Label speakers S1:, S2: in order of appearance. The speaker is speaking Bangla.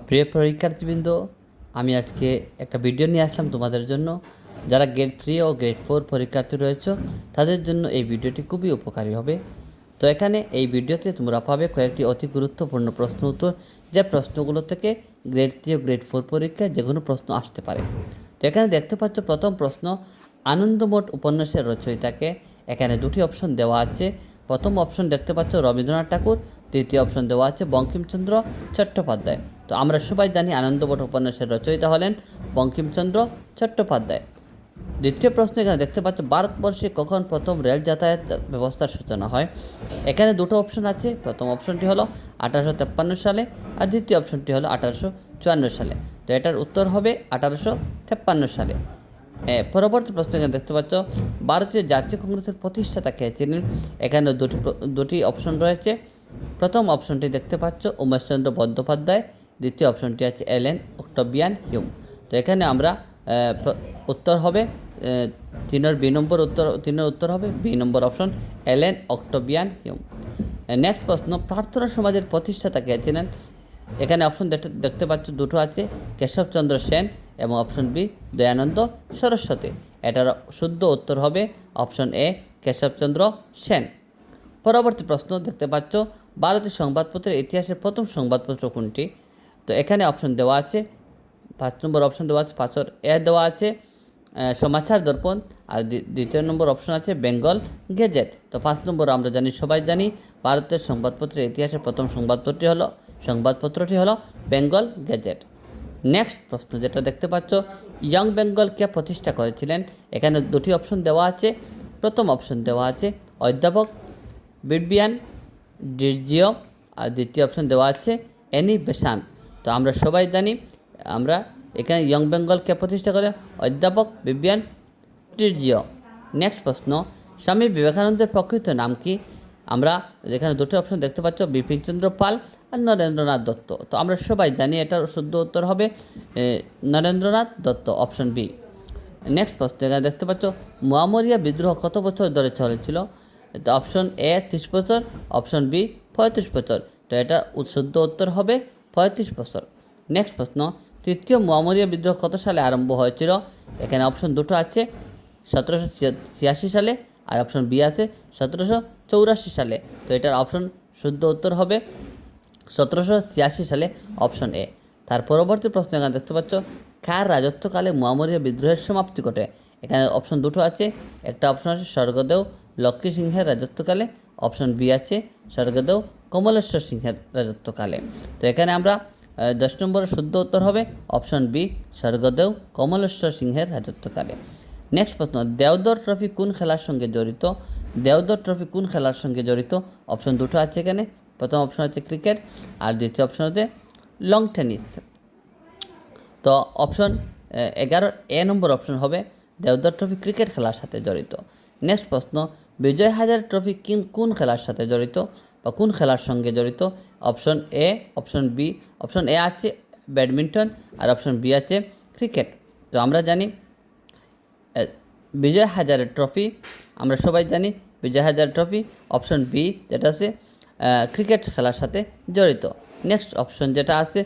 S1: প্রিয় পরীক্ষার্থীবৃন্দ, আমি আজকে একটা ভিডিও নিয়ে আসলাম তোমাদের জন্য। যারা গ্রেড 3 ও গ্রেড 4 পরীক্ষার্থী রয়েছে তাদের জন্য এই ভিডিওটি খুবই উপকারী হবে। তো এখানে এই ভিডিওতে তোমরা পাবে কয়েকটি অতি গুরুত্বপূর্ণ প্রশ্ন উত্তর, যে প্রশ্নগুলো থেকে গ্রেড 3 ও গ্রেড 4 পরীক্ষায় যে কোনো প্রশ্ন আসতে পারে। তো এখানে দেখতে পাচ্ছ প্রথম প্রশ্ন, আনন্দমঠ উপন্যাসের রচয়িতাকে। এখানে দুটি অপশন দেওয়া আছে। প্রথম অপশন দেখতে পাচ্ছ রবীন্দ্রনাথ ঠাকুর, দ্বিতীয় অপশন দেওয়া আছে বঙ্কিমচন্দ্র চট্টোপাধ্যায়। তো আমরা সবাই জানি আনন্দমঠ উপন্যাসের রচয়িতা হলেন বঙ্কিমচন্দ্র চট্টোপাধ্যায়। দ্বিতীয় প্রশ্ন এখানে দেখতে পাচ্ছ ভারতবর্ষে কখন প্রথম রেল যাতায়াত ব্যবস্থার সূচনা হয়। এখানে দুটো অপশন আছে। প্রথম অপশনটি হলো 1853 সালে আর দ্বিতীয় অপশনটি হলো 1854 সালে। তো এটার উত্তর হবে 1853 সালে। পরবর্তী প্রশ্ন এখানে দেখতে পাচ্ছ ভারতীয় জাতীয় কংগ্রেসের প্রতিষ্ঠাতা কে ছিলেন। এখানে দুটি অপশন রয়েছে। প্রথম অপশনটি দেখতে পাচ্ছ উমেশচন্দ্র বন্দ্যোপাধ্যায়, দ্বিতীয় অপশনটি আছে এলেন অক্টোবিয়ান হিউম। তো এখানে আমরা উত্তর হবে তিনের উত্তর হবে বি নম্বর অপশন, এলেন অক্টোবিয়ান হিউম। নেক্সট প্রশ্ন, প্রার্থনা সমাজের প্রতিষ্ঠাতা কে ছিলেন। এখানে অপশন দেখতে পাচ্ছ দুটো আছে, কেশবচন্দ্র সেন এবং অপশন বি দয়ানন্দ সরস্বতী। এটার শুদ্ধ উত্তর হবে অপশন এ কেশবচন্দ্র সেন। পরবর্তী প্রশ্ন দেখতে পাচ্ছ ভারতীয় সংবাদপত্রের ইতিহাসের প্রথম সংবাদপত্র কোনটি। তো এখানে অপশন দেওয়া আছে, 5 নম্বর অপশন দেওয়া আছে, 5 এ দেওয়া আছে সমাচার দর্পণ, আর দ্বিতীয় নম্বর অপশন আছে বেঙ্গল গেজেট। তো 5 নম্বর আমরা সবাই জানি ভারতের সংবাদপত্রের ইতিহাসের প্রথম সংবাদপত্রটি হলো বেঙ্গল গেজেট। নেক্সট প্রশ্ন যেটা দেখতে পাচ্ছ, ইয়ং বেঙ্গল কে প্রতিষ্ঠা করেছিলেন। এখানে দুটি অপশন দেওয়া আছে। প্রথম অপশন দেওয়া আছে অধ্যাপক বিডবিয়ান ডিরজিও, আর দ্বিতীয় অপশন দেওয়া আছে অ্যানি বেসান্ট। তো আমরা সবাই জানি এখানে ইয়ং বেঙ্গলকে প্রতিষ্ঠা করে অধ্যাপক বিবিয়ান ডিরজিও। নেক্সট প্রশ্ন, স্বামী বিবেকানন্দের প্রকৃত নাম কি। আমরা এখানে দুটো অপশন দেখতে পাচ্ছ, বিপিনচন্দ্র পাল আর নরেন্দ্রনাথ দত্ত। তো আমরা সবাই জানি এটার শুদ্ধ উত্তর হবে Narendranath Datta, option B. Next প্রশ্ন এখানে দেখতে পাচ্ছ মুয়ামরিয়া বিদ্রোহ কত বছর ধরে চলেছিল। তো অপশন এ 30 বছর, অপশন বি 35 বছর। তো এটা শুদ্ধ উত্তর হবে 35 বছর। নেক্সট প্রশ্ন, তৃতীয় মুয়ামরিয়া বিদ্রোহ কত সালে আরম্ভ হয়েছিল। এখানে অপশন দুটো আছে, 1786 সালে আর অপশন বি আছে 1784 সালে। তো এটার অপশন শুদ্ধ উত্তর হবে 1786 সালে, অপশন এ। তার পরবর্তী প্রশ্ন এখানে দেখতে পাচ্ছ কার রাজত্বকালে মুয়ামরিয়া বিদ্রোহের সমাপ্তি ঘটে। এখানে অপশন দুটো আছে। একটা অপশন আছে স্বর্গদেও লক্ষ্মী সিংহের রাজত্বকালে, অপশন বি আছে স্বর্গদেও কমলেশ্বর সিংহের রাজত্বকালে। তো এখানে আমরা 10 নম্বরের শুদ্ধ উত্তর হবে অপশন বি স্বর্গদেও কমলেশ্বর সিংহের রাজত্বকালে। নেক্সট প্রশ্ন, দেওধর ট্রফি কোন খেলার সঙ্গে জড়িত। দেওধর ট্রফি কোন খেলার সঙ্গে জড়িত। অপশন দুটো আছে এখানে। প্রথম অপশন হচ্ছে ক্রিকেট আর দ্বিতীয় অপশন হচ্ছে লং টেনিস। তো অপশন 11 এ নম্বর অপশন হবে দেওধর ট্রফি ক্রিকেট খেলার সাথে জড়িত। নেক্সট প্রশ্ন, বিজয় হাজারে ট্রফি কোন খেলার সাথে জড়িত বা কোন খেলার সঙ্গে জড়িত। Option A, option B. Option A আছে ব্যাডমিন্টন আর অপশন বি আছে ক্রিকেট। তো আমরা জানি বিজয় হাজারে ট্রফি, আমরা সবাই জানি Vijay Hazare trophy option B যেটা আছে ক্রিকেট খেলার সাথে জড়িত। নেক্সট অপশন যেটা আছে